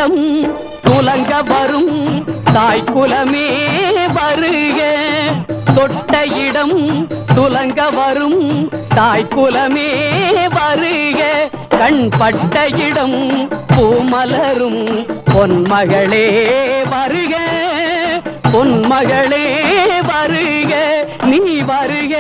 துலங்க வரும் தாய்க்குலமே வருக. தொட்ட இடம் துலங்க வரும் தாய்க்குலமே வருக. கண்பட்ட இடம் பூமலரும் பொன்மகளே வருக. பொன்மகளே வருக, நீ வருக.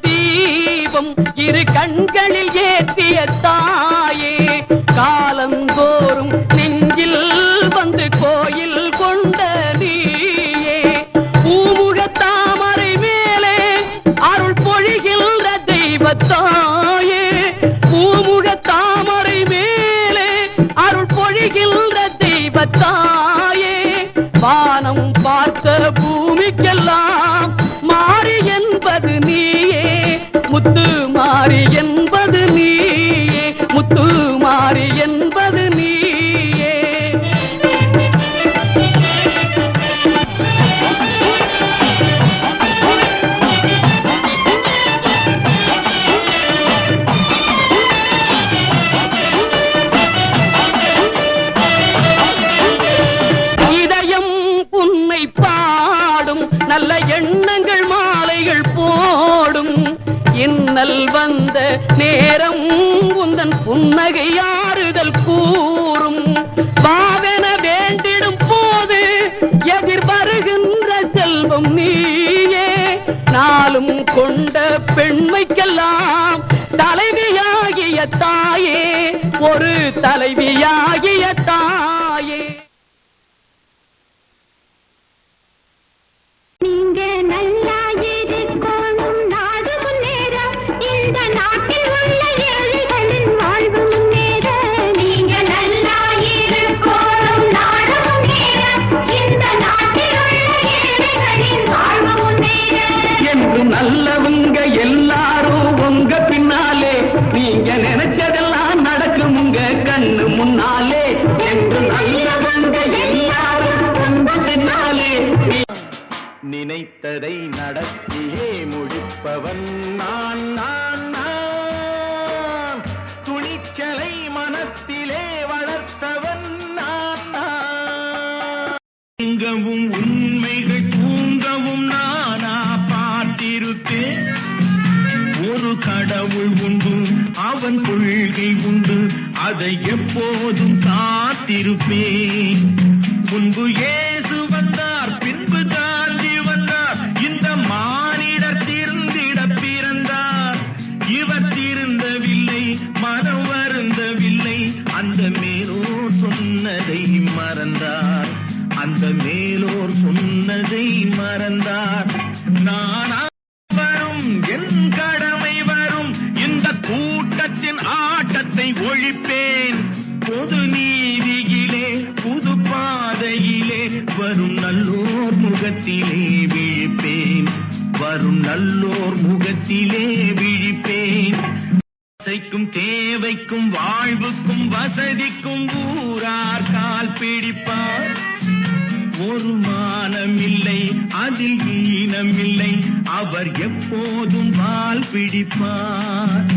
தீபம் இரு கண்களில் ஏற்றிய தாயே, காலந்தோறும் நெஞ்சில் வந்து கோயில் கொண்ட நீயே, பூமுக தாமரை மேலே அருள் பொழிகின்ற தெய்வத்தாயே, பூமுக தாமரை மேலே அருள் பொழிகின்ற தெய்வத்தாயே, வானம் பார்த்த பூமிக்கெல்லாம் மாறி என்பது நீயே, முத்து மாறி என்பது நீயே, முத்து மாறி என்பது நீயே. இதயம் உன்னை பாடும், நல்ல எண்ணங்கள் மாலைகள் போடும், இன்னல் வந்த நேரம் உந்தன் புன்னகை ஆறுதல் கூறும், பாவென வேண்டிடும் போது எதிர் வருகின்ற செல்வம் நீயே, நாளும் கொண்ட பெண்மைக்கெல்லாம் தலைவியாகிய தாயே, ஒரு தலைவியாகிய தாயே. நீங்க நல்லா இருக்கணும், நாடு முன்னேற, இந்த நாட்டில் உள்ள ஏழைகளின் வாழ்வு முன்னேற. நீங்க நல்லா இருக்கணும், நாடு முன்னேற, இந்த நாட்டில் உள்ள ஏழைகளின் வாழ்வு முன்னேற. என்று நல்லவங்க எல்லாரும் உங்க பின்னாலே, நீங்க நினைச்சதெல்லாம் நடக்கும் உங்க கண்ணு முன்னாலே. என்று நல்லவங்க எல்லாரும் உங்க பின்னாலே, நினைத்ததை நடத்தியே முடிப்பவன் நான் நான் நான், துணிச்சலை மனத்திலே வளர்த்தவன் நான் நான். தூங்கவும் உண்மைகள் தூங்கவும் நானா பார்த்திருப்பேன், ஒரு கடவுள் உண்டு, அவன் கொள்கை உண்டு, அதை எப்போதும் காத்திருப்பேன். முன்பு இயேசு வந்தார், பின்பு காந்தி வந்தார், இந்த மானிடர் திருந்திட பிறந்தார். இவர் திருந்தவில்லை, மனம் வருந்தவில்லை, அந்த மேலோர் சொன்னதை மறந்தார், அந்த மேலோர் சொன்னதை மறந்தார். நானா வரும், என் கடமை வரும், இந்த கூட்டத்தின் ஆட்டத்தை ஒழிப்பேன். பொது நீதியிலே புது பாதையிலே வரும் நல்லோர் முகத்திலே விழிப்பேன், வரும் நல்லோர் முகத்திலே விழிப்பேன். ஆசைக்கும் தேவைக்கும் வாழ்வுக்கும் வசதிக்கும் ஊரார் கால் பிடிப்பார். ஒரு மானமில்லை, அதில் ஈனமில்லை, அவர் எப்போதும் வால் பிடிப்பார்.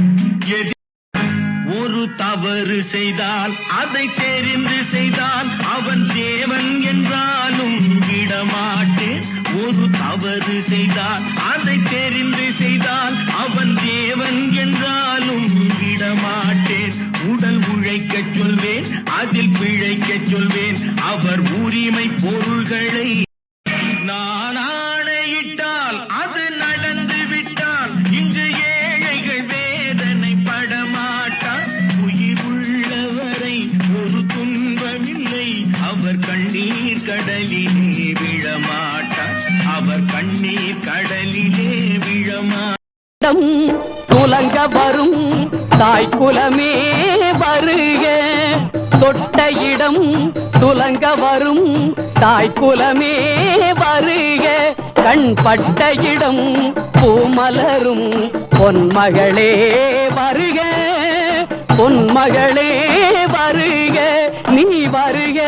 ஒரு தவறு செய்தால் அதை தெரிந்து செய்தால் அவன் தேவன் என்றாலும் விடமாட்டேன். ஒரு தவறு செய்தால் அதை தெரிந்து செய்தால் அவன் தேவன் என்றாலும் விடமாட்டேன். உடல் உழைக்கச் சொல்வேன், அதில் பிழைக்கச் சொல்வேன், அவர் உரிமை பொருள்களை நான் ஆணையிட்டால் அது நடந்து விட்டால் இன்று ஏழைகள் வேதனை படமாட்டார். உயிர் உள்ளவரை ஒரு துன்பமில்லை, அவர் கண்ணீர் கடலிலே விழமாட்டார், அவர் கண்ணீர் கடலிலே விழமாட்டார். துலங்க வரும் தாய்க்குலமே வருக. தொட்ட இடம் துலங்க வரும் தாய்க்குலமே வருக. கண்பட்ட இடம் பூமலரும் பொன்மகளே வருக, பொன்மகளே வருக, நீ வருக.